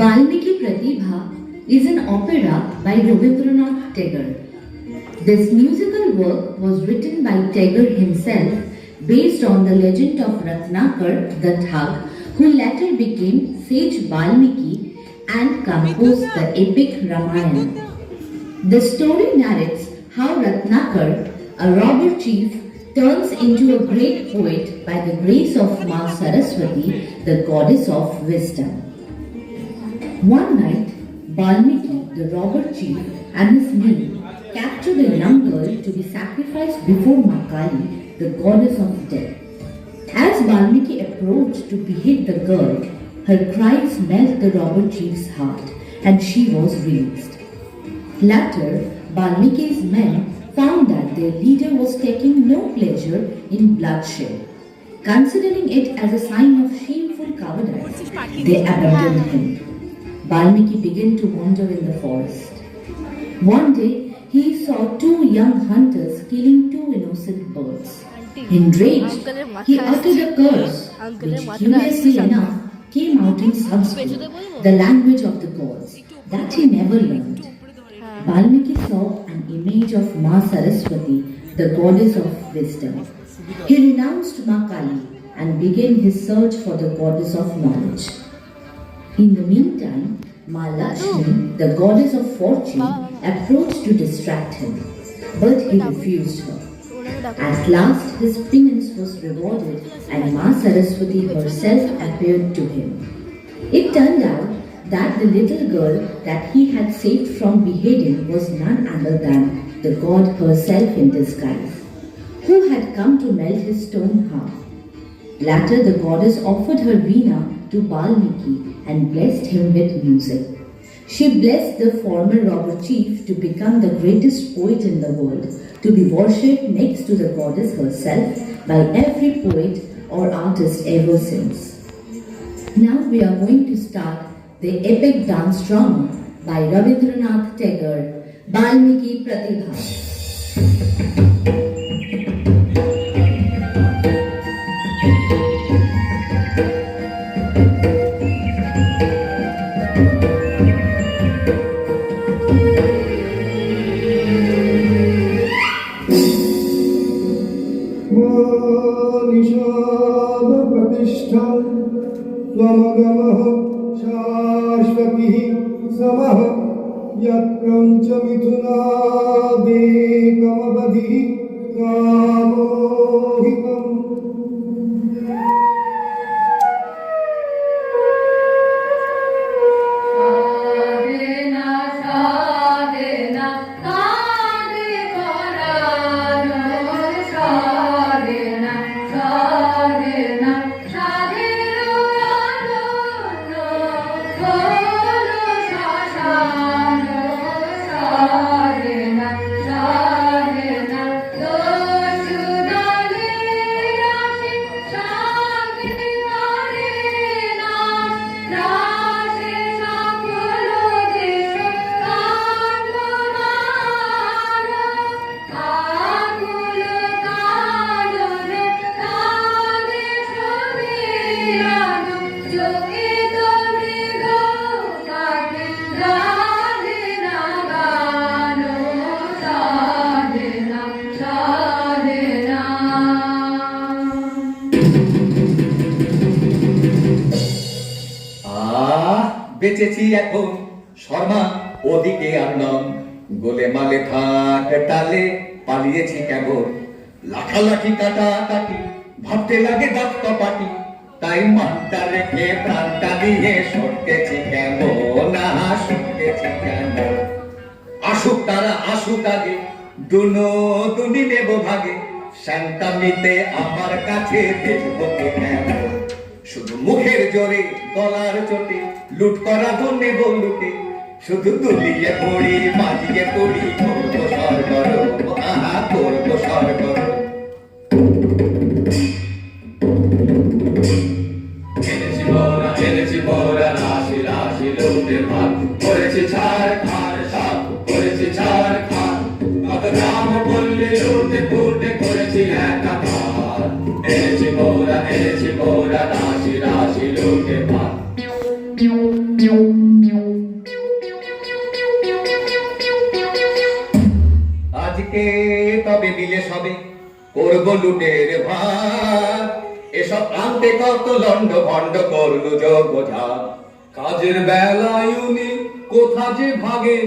Valmiki Pratibha is an opera by Rabindranath Tagore. This musical work was written by Tagore himself based on the legend of Ratnakar the Thug, who later became sage Valmiki and composed the epic Ramayana. The story narrates how Ratnakar, a robber chief, turns into a great poet by the grace of Ma Saraswati, the goddess of wisdom. One night, Valmiki, the robber chief, and his men captured a young girl to be sacrificed before Makali, the goddess of death. As Valmiki approached to behead the girl, her cries melt the robber chief's heart, and she was released. Later, Valmiki's men found that their leader was taking no pleasure in bloodshed. Considering it as a sign of shameful cowardice, they abandoned him. Valmiki began to wander in the forest. One day, he saw two young hunters killing two innocent birds. Enraged, he uttered a curse, which curiously enough came out in Sanskrit, the language of the gods, that he never learned. Valmiki saw an image of Ma Saraswati, the goddess of wisdom. He renounced Ma Kali and began his search for the goddess of knowledge. In the meantime, Ma Lakshmi, the goddess of fortune, approached to distract him, but he refused her. At last, his penance was rewarded and Ma Saraswati herself appeared to him. It turned out that the little girl that he had saved from beheading was none other than the god herself in disguise, who had come to melt his stone heart. Later, the goddess offered her veena to Valmiki and blessed him with music. She blessed the former robber chief to become the greatest poet in the world, to be worshipped next to the goddess herself by every poet or artist ever since. Now we are going to start the epic dance drama by Rabindranath Tagore, Valmiki Pratibha. त्वमगमः शाश्वतिः समः यत्क्रञ्च मिथुनादेकमवधिः कामोहितम्। বেঁচেছি এখন শর্মা ওদিকে আর নন, গোলে মালে থাক টালে পালিয়েছি কেবল, লাঠালাঠি কাটাকাটি ভাবতে লাগে দাঁত কপাটি, তাই মানটা রেখে প্রাণটা দিয়ে সরতেছি কেমন, সরতেছি কেমন। আসুক তারা আসুক আগে, দুনো দুনি নেব ভাগে, শান্তামিতে আমার কাছে দেখবো কেমন। শুধু মুখের জোরে গলার চোটে লুট করা ধনে বলুটে, শুধু তুলিয়ে পড়ি মাঝিয়ে পড়ি, করবো সরগরম, করবো সরগরম। এনেছি বোরা রাশি রাশি লুটে ভাত, করেছি ছাড় খার সব, করেছি ছাড় খার, কত গ্রাম বললে লুটে ফুটে করেছি একাকার। এনেছি বোরা রাশি রাশি লুটে ভাত। করব লুটের ভার, এসব প্রান্তে কত লন্ড ভন্ড করলো যোগঝা। কাজের বেলায় উনি কোথা যে ভাগেন,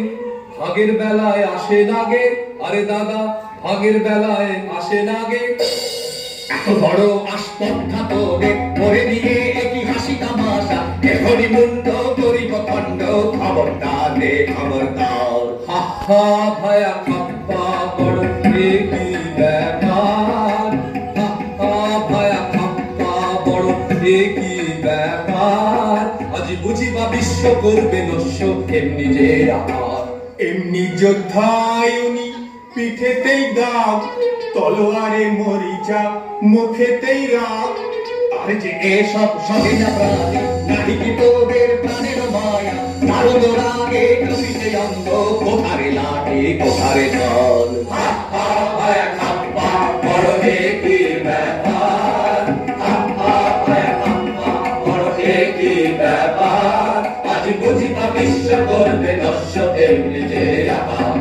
ভাগের বেলায় আসে নাগে, আরে দাদা ভাগের বেলায় আসে নাগে। এত বড় আসপদ্ধা তোদের করে দিয়ে একই হাসি তামাশা, এখনই মুন্ড করিব খণ্ড, খবরদার রে খবরদার। হা হা ভায়া খাপ্পা বড় এ কি ব্যাপার, হা হা ভায়া খাপ্পা বড় এ কি ব্যাপার। আজি বুঝিবা বিশ্ব করবে নস্য এমনি যে আকার। এমনি যোদ্ধায় উনি পিঠেতেই দাগ, তলোয়ারে মরিচা মুখেতেই রাগ। আর যে এসব সহে না প্রাণে, নাহি কি তোদের প্রাণের মায়া, দারুণ রাগে কবিতে অঙ্গ, কোথারে লাঠি কোথারে জল। হা হা ভায়া খাপ্পা বড় এ কি ব্যাপার, হা হা ভায়া খাপ্পা বড় এ কি ব্যাপার। আজ বুঝিবা বিশ্ব করবে নস্য এমনি যে আকার।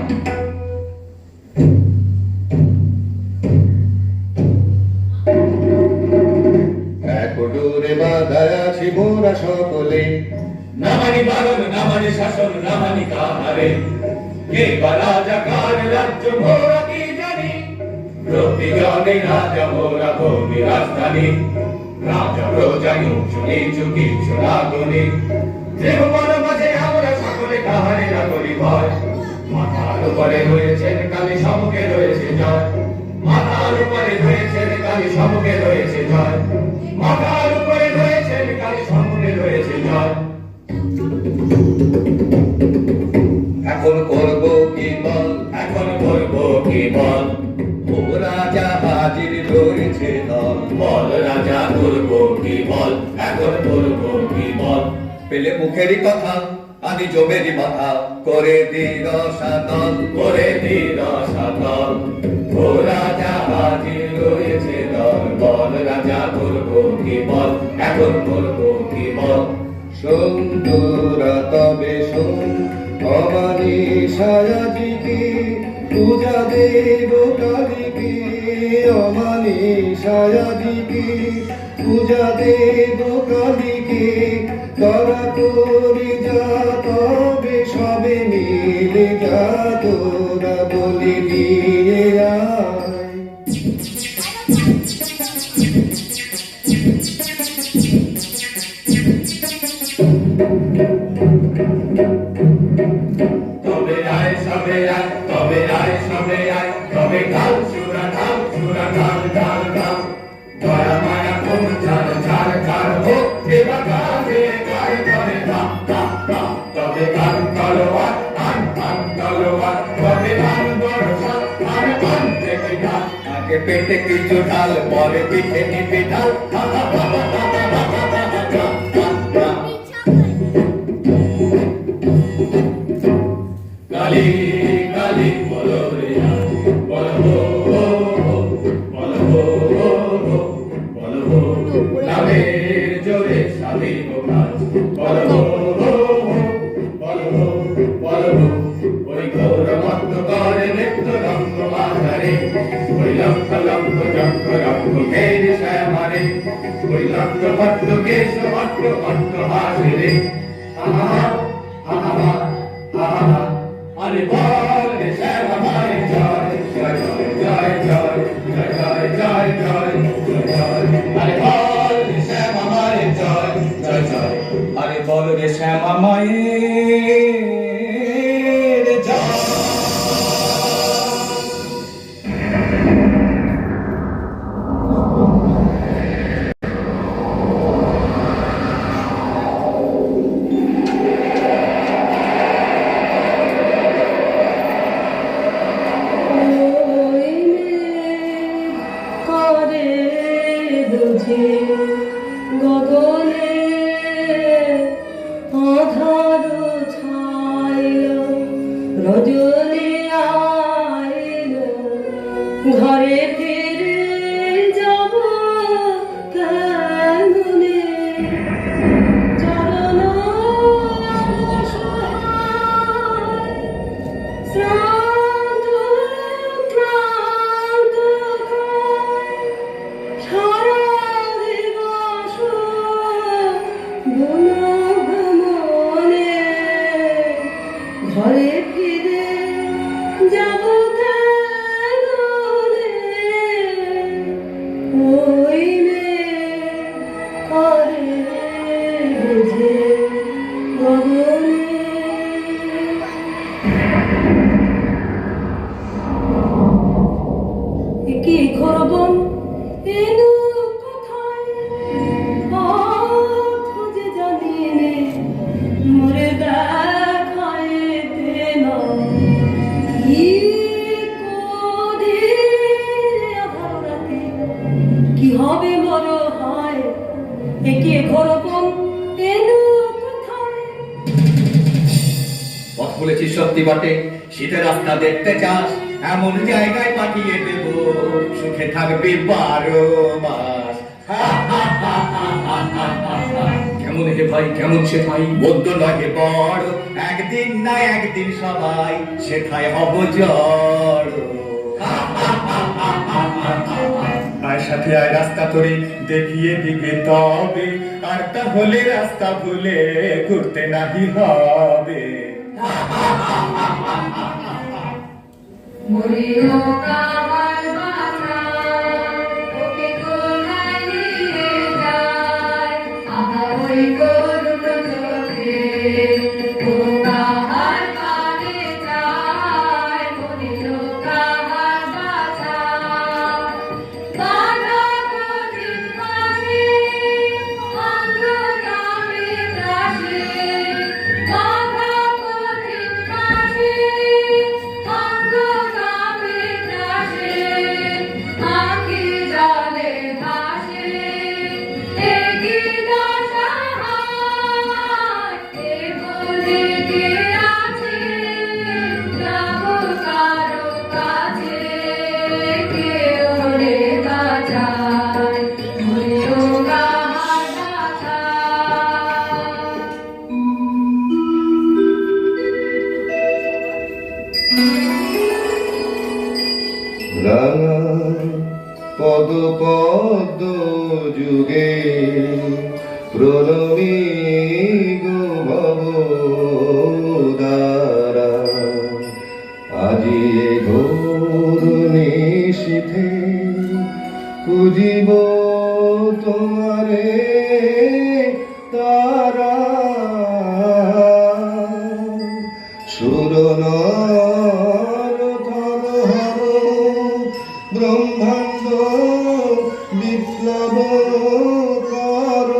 এক ডোরে বাঁধায় আছি মোরা সকলে, না মানি বারণ না মানি শাসন না মানি কাহারে। কে বা রাজা কার রাজ্য মোরা কি জানি, প্রতিজনে রাজা মোরা ভূমি রাজধানী। রাজা প্রজা উঁচু নিচু কিছু লাগনি, ত্রিভুবন মাঝে আমরা সকলে কাহারে না করি ভয়। মাথার উপরে রয়েছেন কালী সমকে রয়েছে জয়, মাথার উপরে রয়েছেন কালী সমকে রয়েছে জয়, মাথার উপরে রয়েছেন কালী সমকে রয়েছে জয়। এখন করব কি বল, এখন করব কি বল, ও রাজা হাজির রয়েছে দল। বল রাজা করব কি বল, এখন করব কি বল। পেলে মুখেরই কথা আদি জমেরই মাথা, করে দি রসাতল, করে দি রসাতল। ও রাজা হাজির রয়েছে দল, বল রাজা করব কি বল, এখন করব কি বল। সুন্দরা তবে শোন, অমানি সায়াজিকে পূজা দেব কালীকে, অমানি সায়াজিকে পূজা দেব কালীকে। তারা করে যা তবে সবে মিলে যা, তোরা বলে দিয়ে আয়। তবে আয় সবে আয়, তবে আয় সবে আয়, তবে ঢাল সুরা ঢাল সুরা ঢাল ঢাল ঢাল। দয়া মায়া খুব ঝাল ঝাল ঝাল হোক, এবার গানে গায়ে ধরে ধাম ধাম ধাম। তবে গান তলোয়ার আন আন তলোয়ার, তবে গান বর্ষা আর গান থেকে ঢাল। আগে পেটে কিছু ঢাল, পরে পিঠে নিবি ঢাল। হা হা হা হা হা হা হা হা হা হা হা। কালী কালী বলো রে আজ, বলো হো হো, বলো হো হো, বলো হো। নামের জোরে সাধিব কাজ, বলো হো হো, বলো হো, বলো হো। ওই ঘোর মত্ত করে নৃত্য রঙ্গ মাঝারে, ওই লক্ষ লক্ষ চক্র রক্ষ ঘের শ্যামারে, ওই লক্ষ ভট্ট কেশ ভট্ট ভট্ট হাসিরে। আহা আহা আহা, আরে বল রে শ্যামা মায়ের জয়, জয় জয় জয় জয় জয় জয় জয় জয়। আরে বল রে শ্যামা মায়ের জয়, জয় জয়। আরে বল রে শ্যামা মায়ের জয়। গগনে আধার ছাইল, রজনী আইল, ঘরে ফিরে যাব কেমনে। চরণ অসহায়, শ্রান্ত ক্লান্ত একে ঘরকম এলো কোথায়? পথ বলেছি সত্যি বটে, শীতের রাস্তা দেখতে চাস, এমন জায়গায় পাঠিয়ে দেব, সুখে থাকবি 12 মাস। কেমন হে ভাই, কেমন সে ভাই, বদ্ধ লাগে বড়, একদিন না একদিন সবাই সেথায় হব জড়। আয় সাথে আয় রাস্তা তোরে দেখিয়ে দিবে তবে, আর তাহলে রাস্তা ভুলে ঘুরতে নাহি হবে। মরিও কাহার বাছা, ওকে কোথায় নিয়ে যায়? আহা ওই করুণ চোখে, ও কাহার কানে যায়? মরিও কাহার বাছা, বাধা কঠিন মাঝে, অন্ধকারে ত্রাসে, বাধা কঠিন মাঝে, অন্ধকারে ত্রাসে, আঁখি জলে ভাসে, এগি দশাহায়, এ বলে কে আছে, যাব কারো কাছে, কেউ রে বাঁচায়, মরিও কাহার বাছা। রাঙা পদ পদ্ম যুগে প্রণমী গো ভবদারা, আজি এ ঘোর নিশীথে খুঁজিব তোমারে তারা। সুরনর ধরহর ব্রহ্মাণ্ড বিপ্লব কর,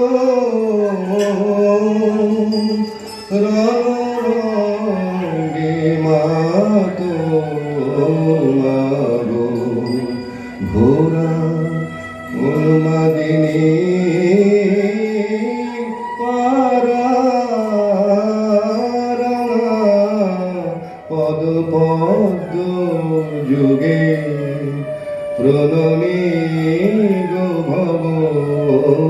রঙ্গিমা তোমার ঘোরা উন্মাদিনী পারা। পদ পদ্ম যুগে প্রণমী গো ভবদারা।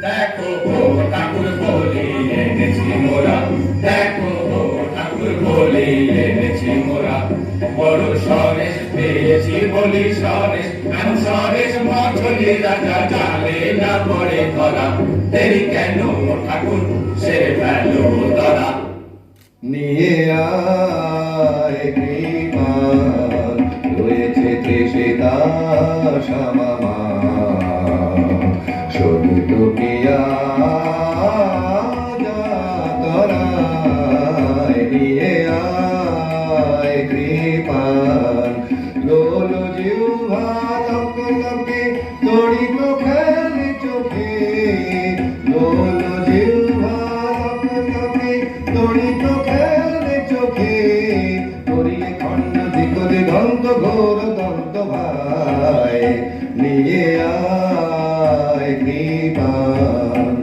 দেখো গো ঠাকুর বলি এনেছি মোরা, দেখো গো ঠাকুর বলি এনেছি মোরা, বড় সরেশ পেয়েছি বলি সরেশ, এমন সরেশ মাছলি রাজা জালে না পড়ে ধরা, দেরি কেন ঠাকুর সেরে ফেলো ধরা। নিয়ে আয় কৃপান, রয়েছে তৃষে দাসামামা, শোনিত পিয়া যাতরায়। নিয়ে আয় কৃপান, লোল জিহ্বা লক লকে তড়িত খেলে চোখে, লোল জিহ্বা লক লকে তড়িত খেলে চোখে, করিয়ে খণ্ড দিকরে দন্ত ঘোর দন্ত ভাই। নিয়ে আয় কৃপান।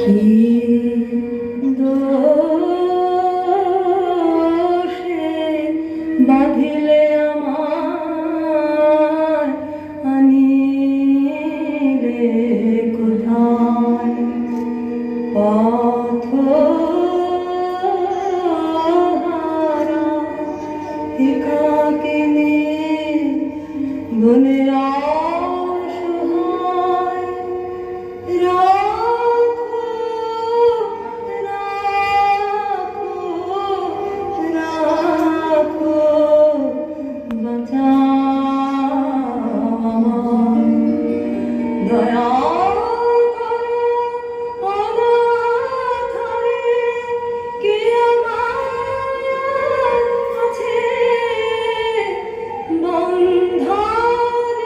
কি দোষে বাঁধিলে আমায়, আনিলে কোথায়? পথহারা একাকিনী বনের অসহায়, রাখো রাখো রাখো, বাঁচাও আমায়, দয়া করো অনাথরে, কে আমার আছে বন্ধনে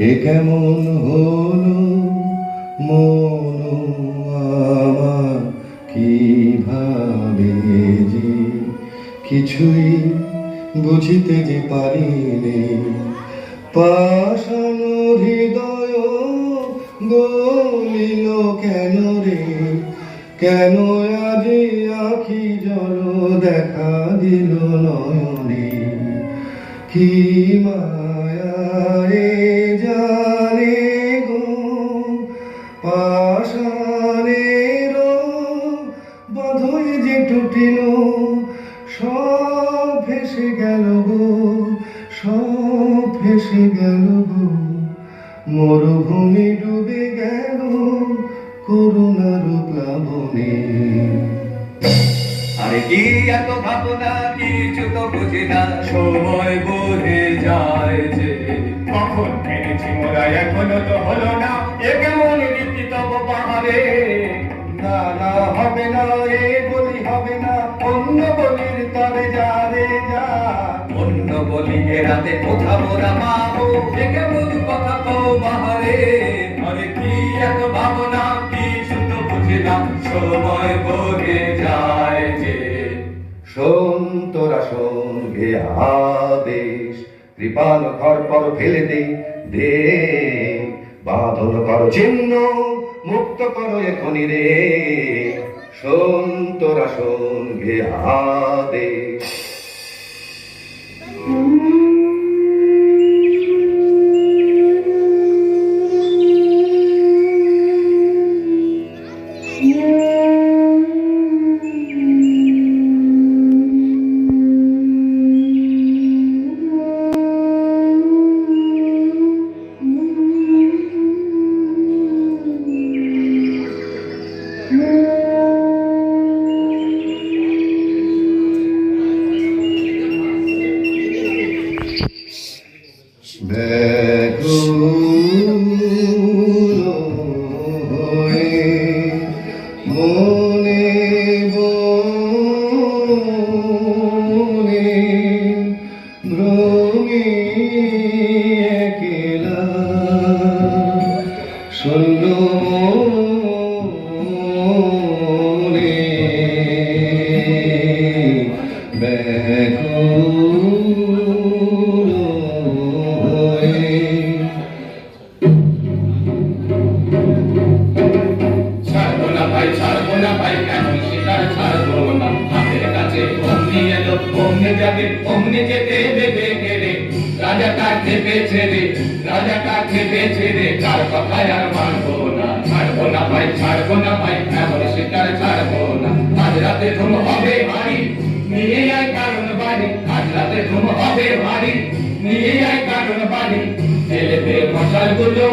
এ কেমন হলো মন আমার, কিভাবে যে কিছুই বুঝিতে যে পারিনি। পাষাণ হৃদয় গলিল কেন রে, কেন আজি আখি জল দেখা দিল নয়নে। কি মায়া এ জানে গো পাষাণের বাঁধই যে টুটিল, সব ভেসে গেল গো, সব ভেসে গেল গো। মরুভূমি ডুবে গেল করুণার প্লাবনে। আরে কি এত ভাবনা, কিছু তো বুঝি না। সময় বহে যায় যে, কখন পেরেছি মোরা এখনো তো হলো না, এ কেমন রীতি তব পাহাড়ে। না না হবে না, এ বলি হবে না, অন্য বলির তবে যা রে যা। অন্য বলি এ রাতে কোথাও না পাবো, এ কেমন কথা তো বাহারে। আরে কি এত ভাবনা, কিছু তো বুঝি না, সময় বহে যায় যে। শোন তোরা শোন গে আদেশ, কৃপাল ঘর পর ফেলে দে দে, বাঁধন কর চিহ্ন, মুক্ত করো এখনি রে। শোন তোরা শোন গে আদেশ। ব্যাকুল হয়ে মনে বনে ভ্রমি একলা, শূন্য মনে ব্যাকুল হয়ে। ছাড়বো না ভাই, ছাড়বো না ভাই, এখন শিকার ছাড়বো না। হাতের কাছে অমনি এলো, অমনি যাবে, অমনি যেতে দেবে গেলে। রাজা কাছে বেছে রে, রাজা কাছে বেছে রে, কার কথায় আর মানবো না। ছাড়বো না ভাই, ছাড়বো না ভাই, এখন শিকার ছাড়বো না। আজ রাতে ঘুম হবে ভারী, নিয়ে আয় কারণ বাড়ি। আজ রাতে ঘুম হবে ভারী, নিয়ে আয় কারণ বাড়ি। ছেলেতে মশালগুলো,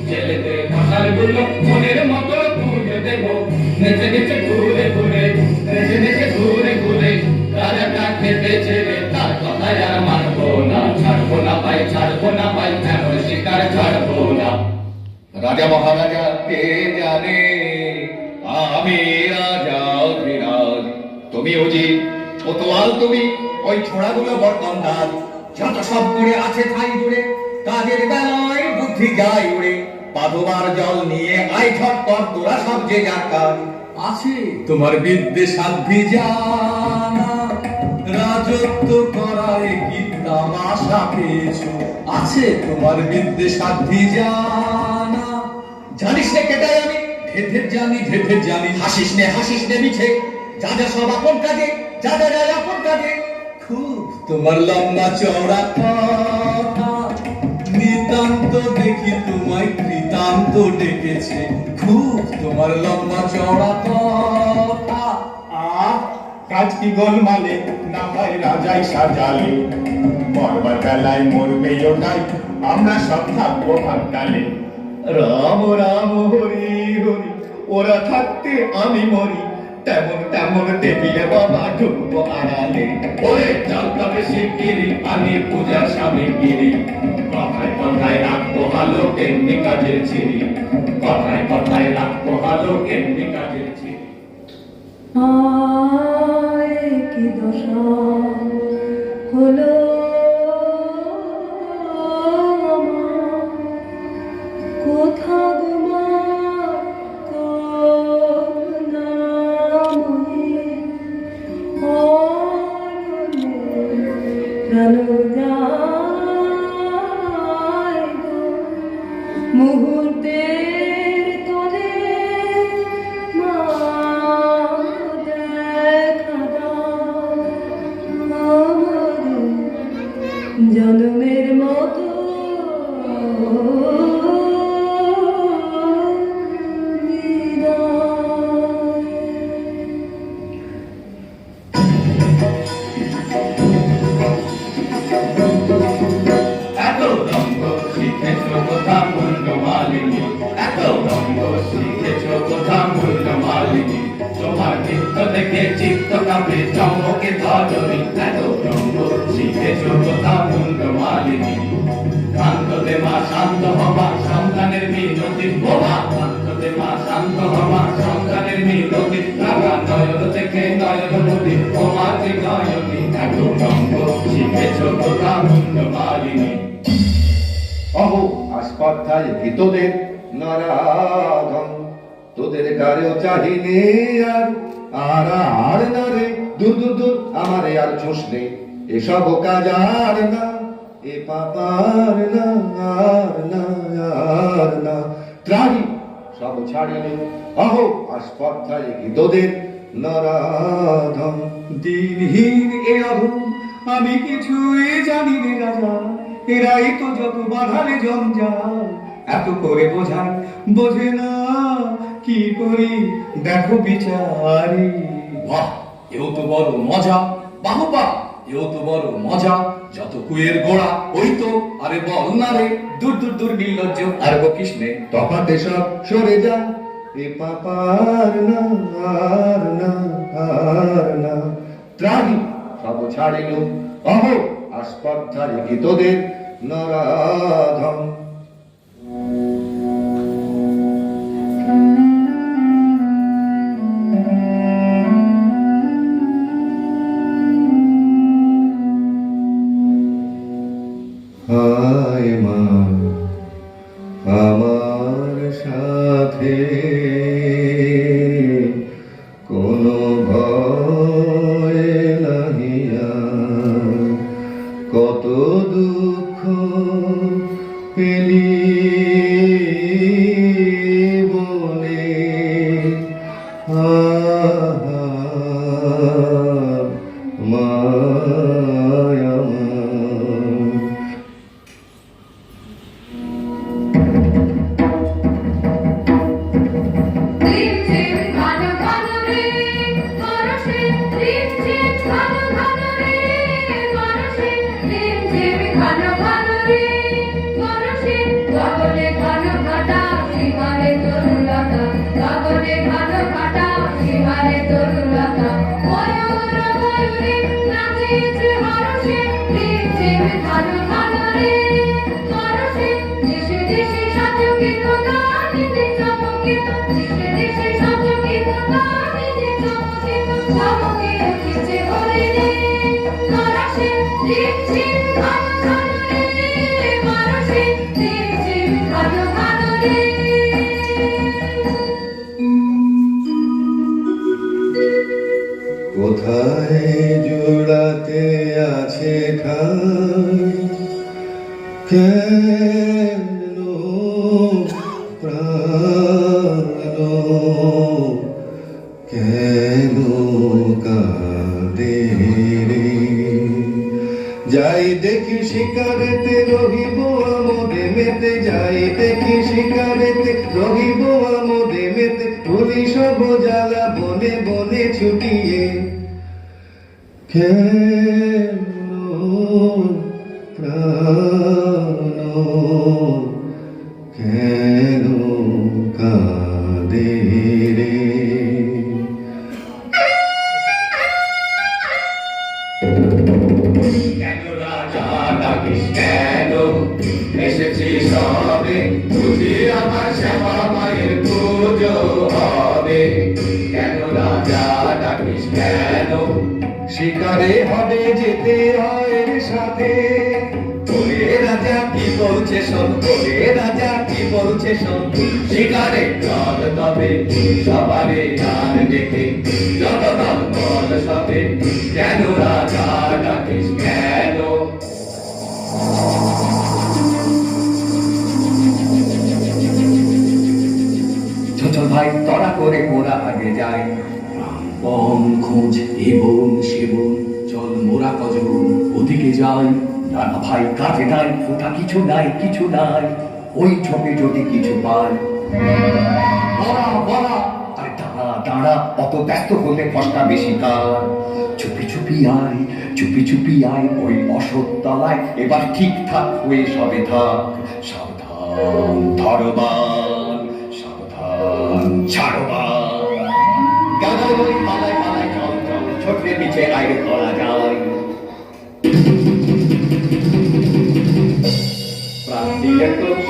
ছেলেতে মশালগুলো মনের মতো পুজো দেবো। নেচে নেচে ঘুরে ঘুরে, নেচে নেচে ঘুরে ঘুরে, রাজা কাছে বেছে রে, তার কথায় আর মানবো না। ছাড়বো না ভাই, ছাড়বো না ভাই, এমন শিকার ছাড়বো না। রাজা মহারাজা কে জানে, আমি রাজা অধিরাজ। তুমি অজিত, কোতোয়াল তুমি, ওই ছোড়াগুলো বরকন্দাজ। যত সব করে আছে ঠাই জুড়ে, কাজের বেলায় বুদ্ধি যায় উড়ে। পাদুবার জল নিয়ে আয় ঝটপট, তোরা সব যে যার কাজ। আছে তোমার বিদ্যে সাধ্বি জানা, রাজত্ব করায় কি তামাশা পেয়েছো। আছে তোমার বিদ্যে সাধ্বি জানা, জানিস নে কেটাই আমি, ঢের ঢের জানি, ঢের ঢের জানি। হাসিস নে মিছে, যা যা সব আপন কাজে, যা যা যা আপন কাজে। খুব তোমার লম্বা চওড়া কথা, নিতান্ত দেখি তোমায় কৃতান্ত ডেকেছে। খুব তোমার লম্বা চওড়া কথা। কাজ কি গোলমালে, না ভাই রাজাই সাজালে। মরবার বেলায় মরবে ওটাই, আমরা সব থাকবো ভাগতালে। রাম রাম হরি হরি, ওরা থাকতে আমি মরি। তেমন তেমন টেবিলে বাবা ঢুকবো আড়ালে। ওরে চালটা বেশি গিরি, আমি পূজার সামগ্রী। কথায় কথায় রাখবো ভালো, কেমনি কাজের ছিরি। কথায় কথায় রাখবো ভালো, কেমনি কাজের ছিরি। আয় কি দশা হলো আমার, চম্পকের ধরনী এত রঙ্গ শিখেছ কোথা মুন্ড মালিনী শান্ততে মা শান্ত হবা সন্তানের মিনতি বোমা শান্ততে মা শান্ত হবা সন্তানের মিনতি রাগা নয়ন থেকে নয়ন মতি তোমার যে নয়নী এত রঙ্গ শিখেছ কোথা মুন্ড মালিনী অহো আসপাতায় কি তোদের নারাধন তোদের গারেও চাহিনে আর আর আর না রে দূর দূর দূর আমারে আর ছোসলে এসব কাজ আর না এ পাপার না আর না আর না ত্রাহি সব ছাড়িলে অহো আসপাতায় কি তোদের নারাধন দিনহীন এ অধম আমি কিছুই জানি রে রাজা এরাই তো যত বাধারে জঞ্জাল এত করে বোঝায় বোঝে না কি করি দেখো বিচারি বাহ এও তো বড় মজা বাহুবা এও তো বড় মজা যত কুয়ের গোড়া ওই তো আরে বল না রে দূর দূর দূর নির্লজ্জ আর বকিস নে তফাতে সব সরে যা এ পাপার না আর না আর না ত্রাহি সব ছাড়িল অহো আসপাতায় কি তোদের নারাধন হায় মা আমার সাথে কোনো ভয় নাহিয়া কত দুঃখ পেলি বলে আহা মায়া কোথায় জোড়াতে আছে ঠাই কেন প্রাণ কেন কাঁদে রে যাই দেখি শিকারেতে রহিব আমোদে মেতে যাই দেখি শিকারেতে রহিব আমোদে মেতে ভুলি সব জ্বালা বনে বনে ছুটিয়ে কেন প্রাণ কেন কাঁদে রে কেন রাজা ডাকিস কেন এসেছি সবে বুঝি আমার শ্যামা মায়ের পুজো হবে কেন রাজা ডাকিস কেন শিকারে হবে যেতে হয় রে সাথে ওরে রাজা কি বলছে শোন ওরে রাজা কি বলছে শোন শিকারে চল তবে সবারে আর দেখে যত দল বল সবে কেন রাজা ডাকিস কেন চল ভাই তড়া করে মোরা আগে যাই বন খোঁজ এ বন সে বন চল মোরা কজন ওদিকে যাই না না ভাই কাজে নাই ফোটা কিছু নাই কিছু নাই ওই ঝোপে যদি কিছু পাই বড়া বড়া আরে দাঁড়া দাঁড়া অত ব্যস্ত হলে কষ্টা বেশি কার চুপি চুপি আয় ওই অসৎতলায় এবার ঠিকঠাক হয়ে সবে থাক সাবধান ধরবান সাবধান ছাড়বান গাদার ওই পালায় পালায় চল চল ছোটে নিচে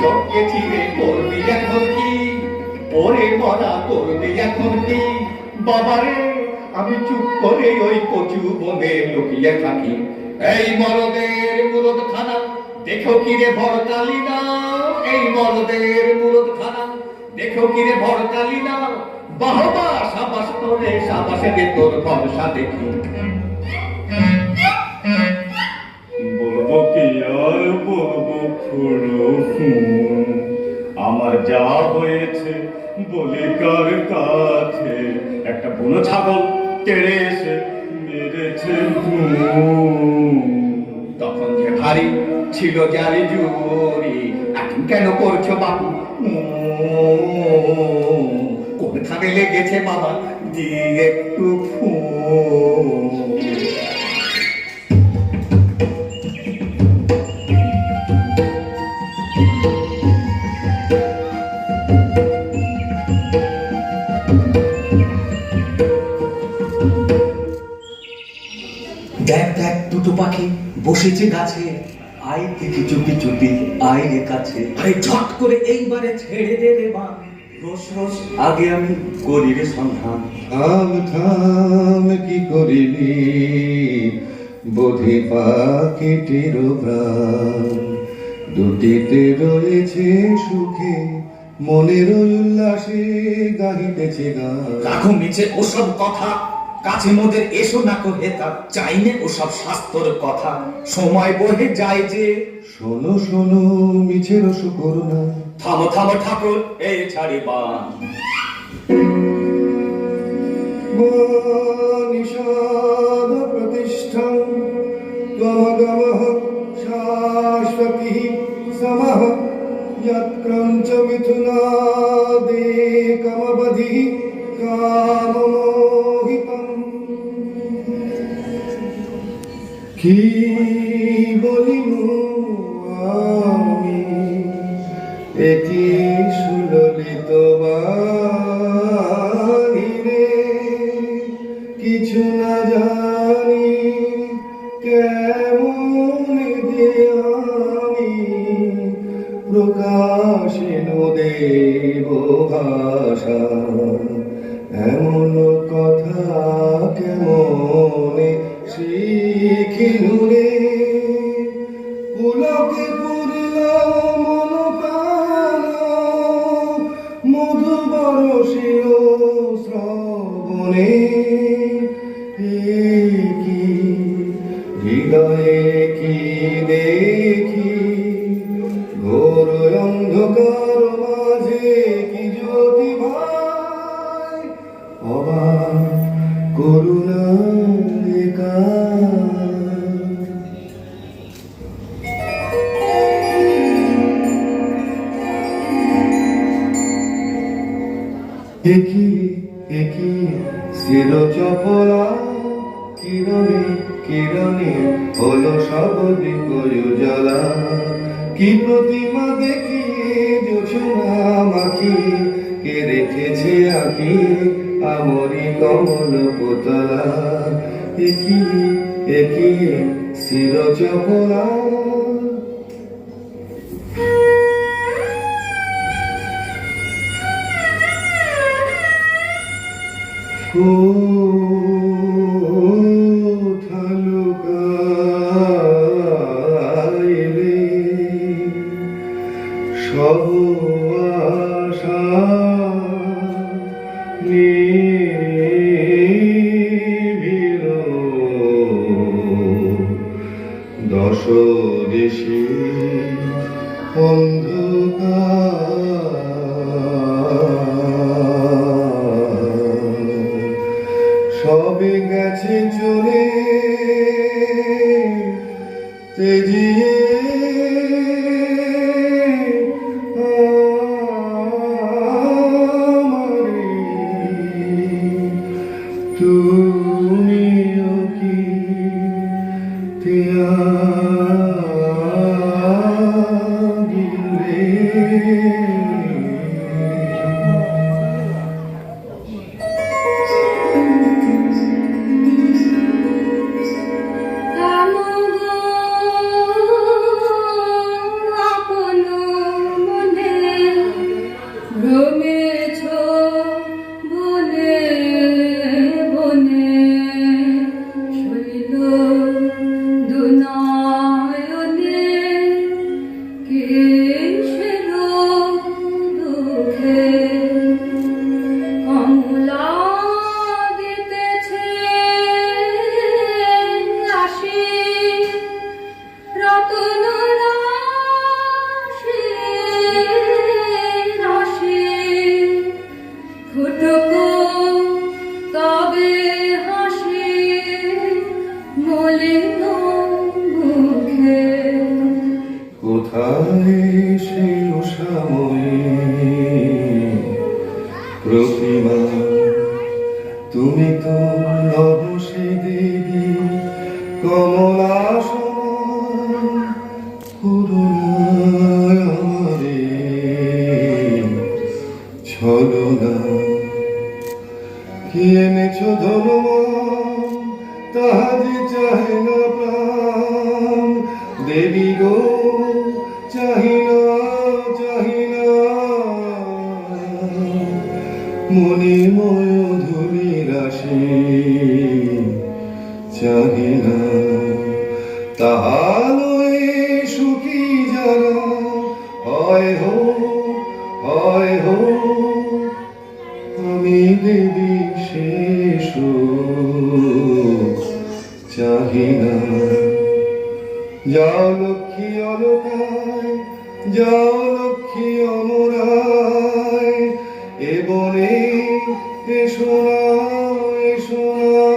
শোককে চিরে করবি এখন কি? ওরে মরা করবি এখন কি? বাবারে আমি চুপ করে ওই কচু বনে লুকিয়ে থাকি। এই মরদের মুরদ খানা দেখো কিরে ভরকালি না, এই মরদের মুরদ খানা দেখো কিরে ভরকালি না। বাহবা সাবাস তোরে, সাবাসে দে তোর ভরসা দেখি। বলবো কি আর বলবো খুড়ো, আমার যা হয়েছে বলি কার কাছে। একটা বুনো ছাগল তেড়ে এসে মেরেছে তখন যে ভারী ছিল জারি জুরি, এখন কেন করছো বাবু? কোনখানে লেগেছে বাবা দিয়ে একটু দেখ দেখ দুটো পাখি বসেছে গাছে, আয় দেখি চুপি চুপি আয় রে কাছে। আরে ঝট করে এইবারে ছেড়ে দে রে মা, রোজ রোজ আগে আমি করি রে সন্ধান। থাম থাম কি করিলি বোধে পাখিটির প্রাণ, দুটিতে রয়েছে সুখে মনের উল্লাসে গাহিতেছে গান। রাখো নিচে ওসব কথা, কাছে মোদের এসো না কো হেতা, চাইনে ওসব শাস্ত্র কথা, সময় বহে যায় যে। শোনো শোনো মিছে রস করুণা, থামো থামো ঠাকুর এই ছাড়ি বান। নিষাদ প্রতিষ্ঠান ত্বমগমঃ শাশ্বতী সমঃ, যৎক্রঞ্চ মিথুনাদেকমবধিঃ কামমোহিতम्। কি বলিব আমি একি সুললিত বাণী রে, কিছু না জানি কেমন যে আমি প্রকাশিন দেব ভাষা। এমন কথা কেমনে শিখিনু রে, পুলকে পুরিল মন প্রাণ, মধু বরসিল শ্রবণে। কি হৃদয়ে কি দেখি ঘোর অন্ধকার মাঝে কি জ্যোতি ভাই, অবাক করুণা একা। একি একি শির চপলা, কিরণে কিরণে হলো সব দিকয় জ্বালা। কি প্রতিমা দেখি জোছনা মাখি, কে রেখেছে আঁকি আমরি কমল পুতলা। একি একি শির চপলা। কোথা লুকাইলে সব আশা নিভিল, দশ দেশে অন্ধকার, সবে গেছে চলে তেজিয়ে আমারে। তুমিও কি আপন করে হাসি মলিন মুখে। কোথায় সেই উষাময়ী প্রতিমা, তুমি তো নবসে দেবী কমলা সমান, করুণায় আমারে ছলনা। কি এনেছো ধনমান, তাহা যে চাহে না প্রাণ, দেবী গো চাহিনা চাহিনা। মণিময় ধুলি রাশি চাহিনা, তাহালয়ে সুখী যারা হয় হো হয় হো। আমি দেবী শেষ চাহিনা। যাও লক্ষ্মী অলকায়, যাও লক্ষ্মী অমরায়, এ বনে এসো না এসো না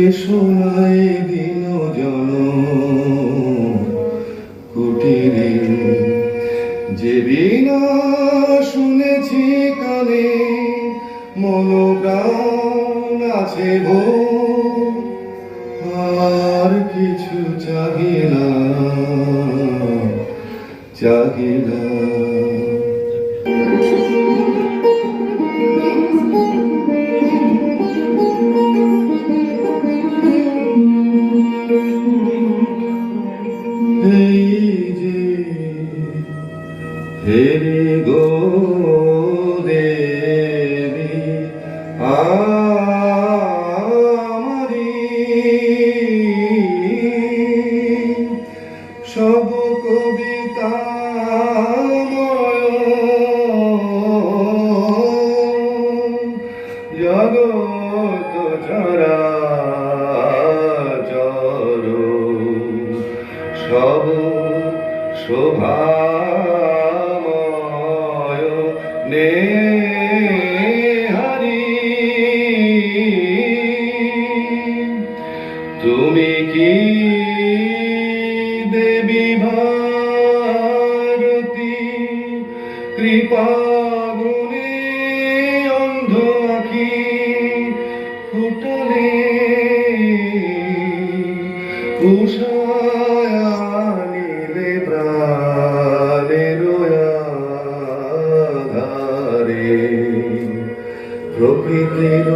এসো না এ দিন জন কুটিরে। যে বিনা শুনেছি কানে, মনোপ্রাণ আছে ভো, আর কিছু চাহি না চাহি না। এই যে হেরি গো দেবী আমারি, সব কবিতা জগত চরাচর, সব শোভাময় নেহারি। তুমি কি দেবী ভারতী, কৃপা গুণে অন্ধ আখি ফুটলে উষায়ানিলে প্রাণের আধারে। প্রকৃতির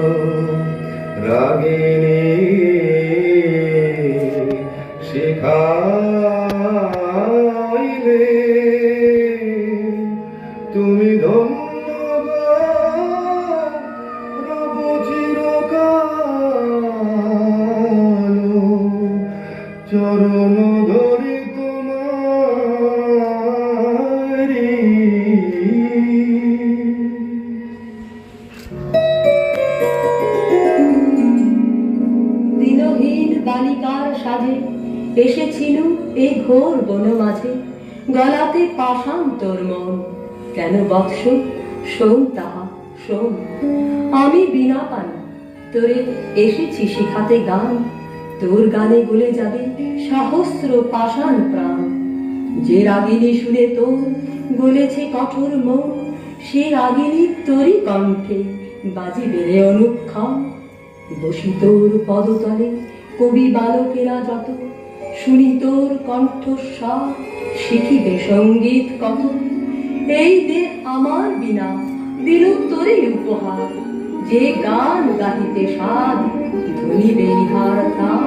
রাগিনী শিখাইলে, তুমি ধন্য রব চিরকাল, চরণ ধরি তোমারি। দিনহীন বালিকার সাজে এসেছিল এই ঘোর বন মাঝে, গলাতে পাষাণ তোর মন। কেন বৎস শোন তাহা শোন, আমি বিনা পানি তোরে এসেছি শিখাতে গান। তোর গানে গলে যাবে সহস্র পাষাণ প্রাণ। যে রাগিনী শুনে তোর গলেছে কঠোর মন, সে রাগিনী তোরই কণ্ঠে বাজিবে রে অনুক্ষণ। বসি তোর পদতলে কবি বালকেরা যত, শুনি তোর কণ্ঠস্বর শিখিবে সঙ্গীত কত। এই দে আমার বিনা দিল তোরে উপহার, যে গান গাহিতে সাধ ধনিবে ইহার তার।